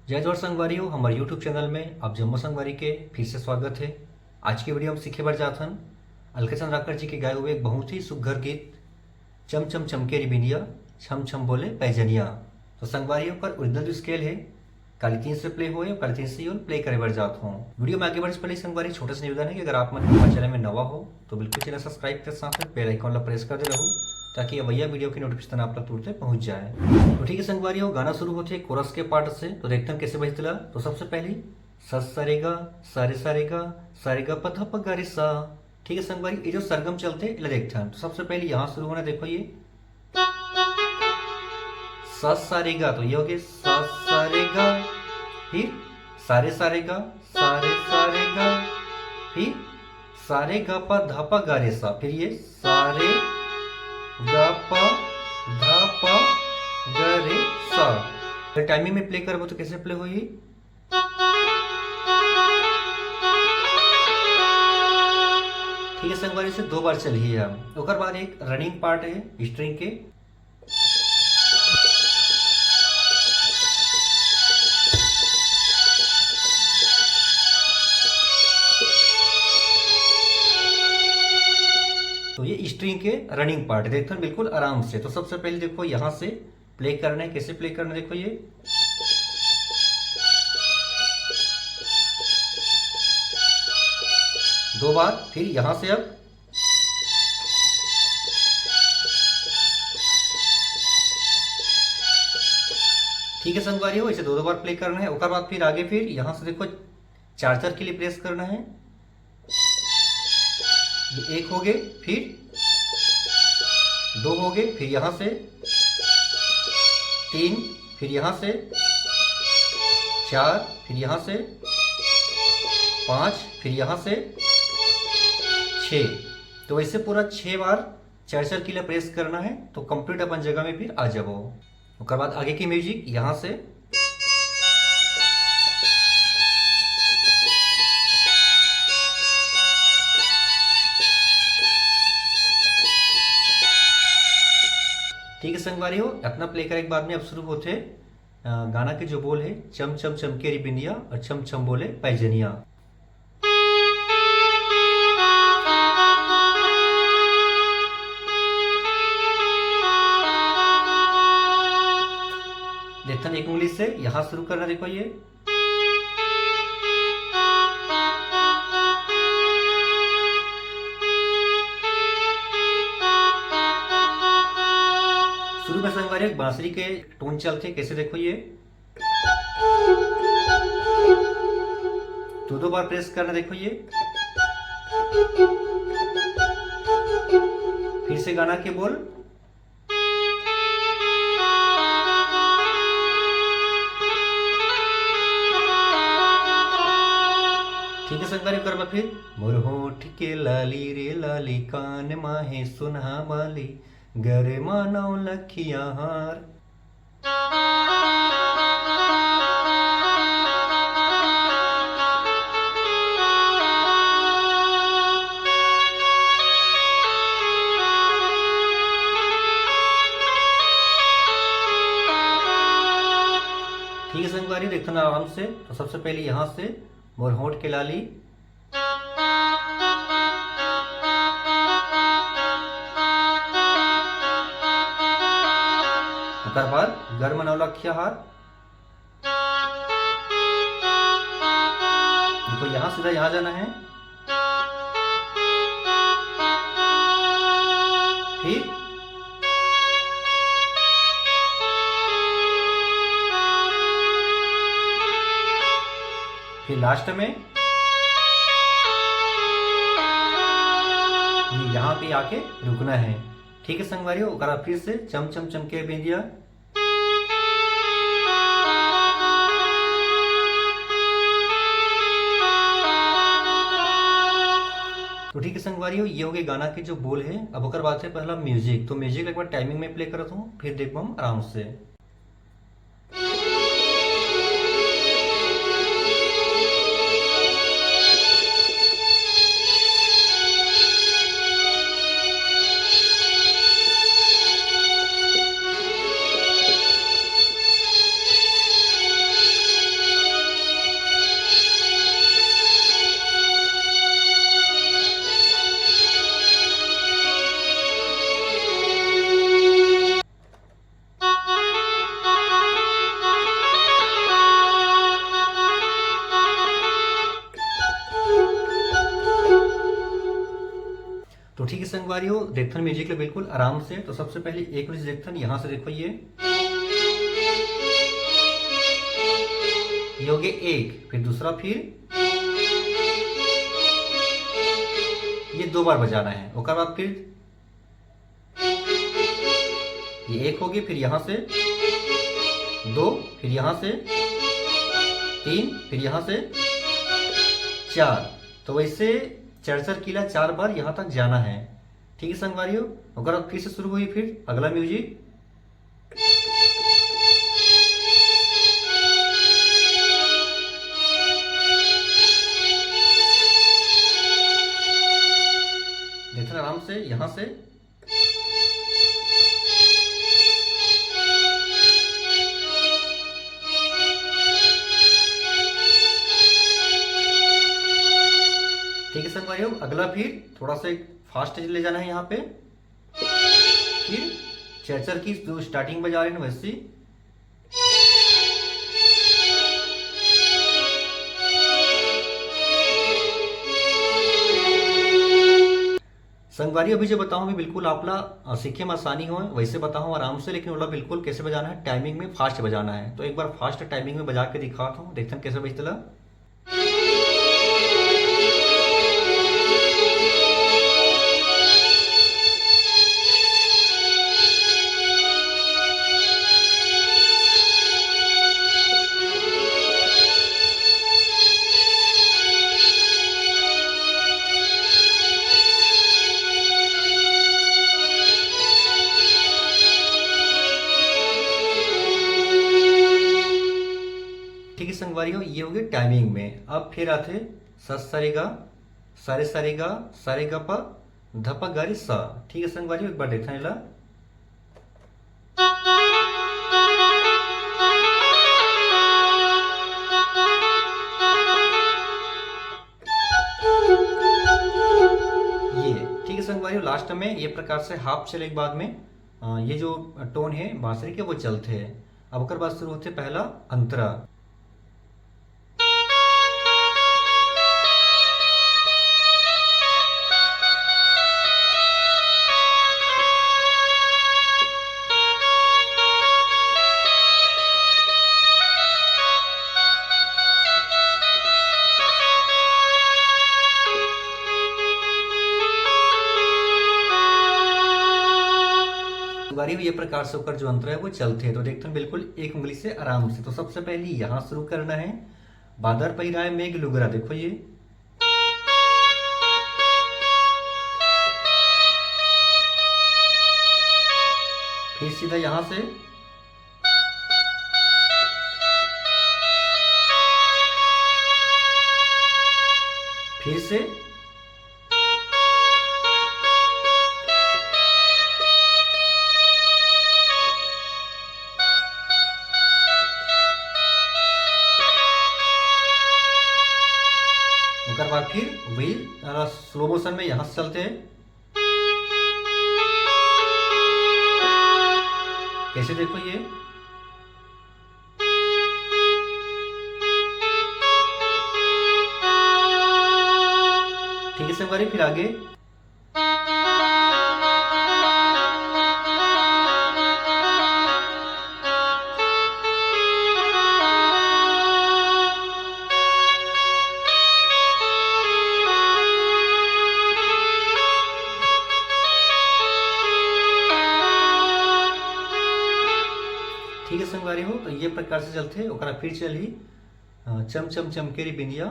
जय जोहार संगवारी हो हमारे यूट्यूब चैनल में आप जम्मू संगवारी के फिर से स्वागत है। आज की वीडियो हम सीखे बर जाथन अलका चंद्राकर जी के गाए हुए एक बहुत ही सुघर गीत चम चम चमके री बिंदिया छम छम बोले पैजनिया। तो संगवारियों पर ओरिजिनल जो स्केल है काली 3 से प्ले हुए काली 3 से प्ले करे बर जात हूँ। वीडियो में आगे बढ़ने से पहले संगवारी छोटा सा निवेदन है कि अगर आप हमारे चैनल में नवा हो तो बिल्कुल चैनल सब्सक्राइब कर साथ बेल आइकॉन ला प्रेस कर दे रहूँ ताकि भैया वीडियो की नोटिफिकेशन आप तक तुरंत पहुंच जाए। तो ठीक है संगवारियों, गाना शुरू होते हैं कोरस के पार्ट से, तो देखते हैं कैसे बजतला। तो सबसे पहले सरेगा सारेगा पधा पगा रे सा। ठीक है संगवारी, ये जो सरगम चलते हैं देखते हैं। तो सबसे पहले यहाँ शुरू होना, देखो ये सारेगा, तो ये हो गया सारेगा, फिर सारेगा सारेगा, फिर सारे गा पा धा पा गा रे सा, फिर ये सारे गा पा धा पा गा रे सा। अगर टाइमिंग में प्ले करबो तो कैसे प्ले होई? ठीक है संगवारी, से 2 बार चलिए हम। ओकर बाद एक रनिंग पार्ट है स्ट्रिंग के। तो ये स्ट्रिंग के रनिंग पार्ट देखते हैं बिल्कुल आराम से। तो सबसे पहले देखो यहां से प्ले करना है, कैसे प्ले करना है देखो ये दो बार, फिर यहां से अब ठीक है संगवारी हो, इसे 2 बार प्ले करना है। उसके बाद फिर आगे फिर यहां से देखो 4 के लिए प्रेस करना है। ये 1 हो गए, फिर 2 हो गए, फिर यहां से 3, फिर यहां से 4, फिर यहां से 5, फिर यहां से 6। तो वैसे पूरा 6 बार 4 के लिए प्रेस करना है। तो कंप्लीट अपन जगह में फिर आ जाओ। उसके बाद आगे की म्यूजिक यहां से ठीक है संगवारी हो, अपना प्ले करे के बाद में अब शुरू होते गाना के जो बोल है चम चम चमके री बिंदिया और छम छम बोले पैजनिया। देखते हैं एक उंगली से यहां शुरू करना, देखो ये शुरू में संगवारी बांसुरी के टोन चलते कैसे देखो ये 2 बार प्रेस करना, देखो ये फिर से गाना के बोल ठीक है संगवारी करबा फिर मोर होठ के लाली रे लाली कान माहे सुनहा वाली गरे मानव लखिया हार। ठीक है संगवारी, देखते ना आराम से। तो सबसे पहले यहां से मोर होठ के लाली, उसके बाद गर मनौला खिया हार। देखो यहां सीधा यहां जाना है, फिर लास्ट में यहाँ पे आके रुकना है। ठीक है संगवारियों, ओकरा फिर से चम चम चमके बिंदिया। तो ठीक है संगवारियों, ये हो गए गाना के जो बोल है। अब ओकर बात है पहला म्यूजिक। तो म्यूजिक एक बार टाइमिंग में प्ले करता हूँ, फिर देखो हम आराम से। संगवारी हो देखथन म्यूजिक ले बिल्कुल आराम से। तो सबसे पहले एक मिनट देखथन यहाँ से, देखो ये हो गए एक, फिर दूसरा, फिर ये 2 बार बजाना है। उसके बाद फिर ये एक होगी, फिर यहाँ से 2, फिर यहाँ से 3, फिर यहाँ से 4। तो वैसे चरचर किला 4 बार यहाँ तक जाना है। ठीक है संगवारियों, अगर फिर से शुरू हुई फिर अगला म्यूजिक। देखना आराम से यहाँ से। ठीक है संगवारियों, अगला फिर थोड़ा सा फास्ट ले जाना है यहाँ पे। फिर चरचर की जो स्टार्टिंग बजा रहे हैं वैसी। संगवारी अभी जो बताऊं मैं बिल्कुल आपला सीखे में आसानी हो वैसे बताऊं आराम से, लेकिन ओला बिल्कुल कैसे बजाना है, टाइमिंग में फास्ट बजाना है। तो एक बार फास्ट टाइमिंग में बजा के दिखाता हूँ, देखते हैं कैसे बजता। ठीक है संगवारियों, ये हो गए टाइमिंग में। अब फिर आते सरेगा सारे गा पा धपा गारी सा। ठीक है संगवारियों, एक बार देखते हैं। ये ठीक है संगवारियों, लास्ट में ये प्रकार से हाफ चले के बाद में ये जो टोन है बांसुरी के वो चलते हैं। अब ओकर बाद शुरू होते पहला अंतरा। संगवारी ये प्रकार से होकर जो अंतर है वो चलते हैं। तो देखते हैं बिल्कुल एक उंगली से आराम से। तो सबसे पहले यहाँ शुरू करना है, बादर पहिरा है मेघ लुगरा। देखो ये फिर सीधा यहाँ से, फिर से, उसके बाद फिर वही स्लो मोशन में यहां से चलते हैं। कैसे देखो ये ठीक है संगवारी, फिर आगे ठीक है संगवारी हो। तो ये प्रकार से चलते ओकरा फिर चली चम चम चमकेरी बिंदिया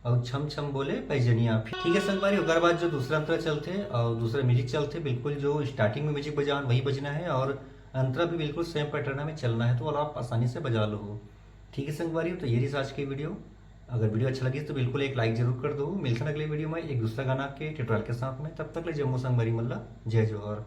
और छम छम बोले पैजनिया। ठीक है संगवारी, ओकर बाद जो दूसरा अंतरा चलते और दूसरा म्यूजिक चलते, बिल्कुल जो स्टार्टिंग में म्यूजिक बजान वही बजना है और अंतरा भी बिल्कुल सेम पैटर्न में चलना है। तो आप आसानी से बजा लो। ठीक है संगवारी, तो ये रही आज की वीडियो। अगर वीडियो अच्छा लगी तो बिल्कुल एक लाइक जरूर कर दो। मिलते हैं अगले वीडियो में एक दूसरा गाना के ट्यूटोरियल के साथ में। तब तक ले जम्मू संगवारी मल्ला, जय जोहर।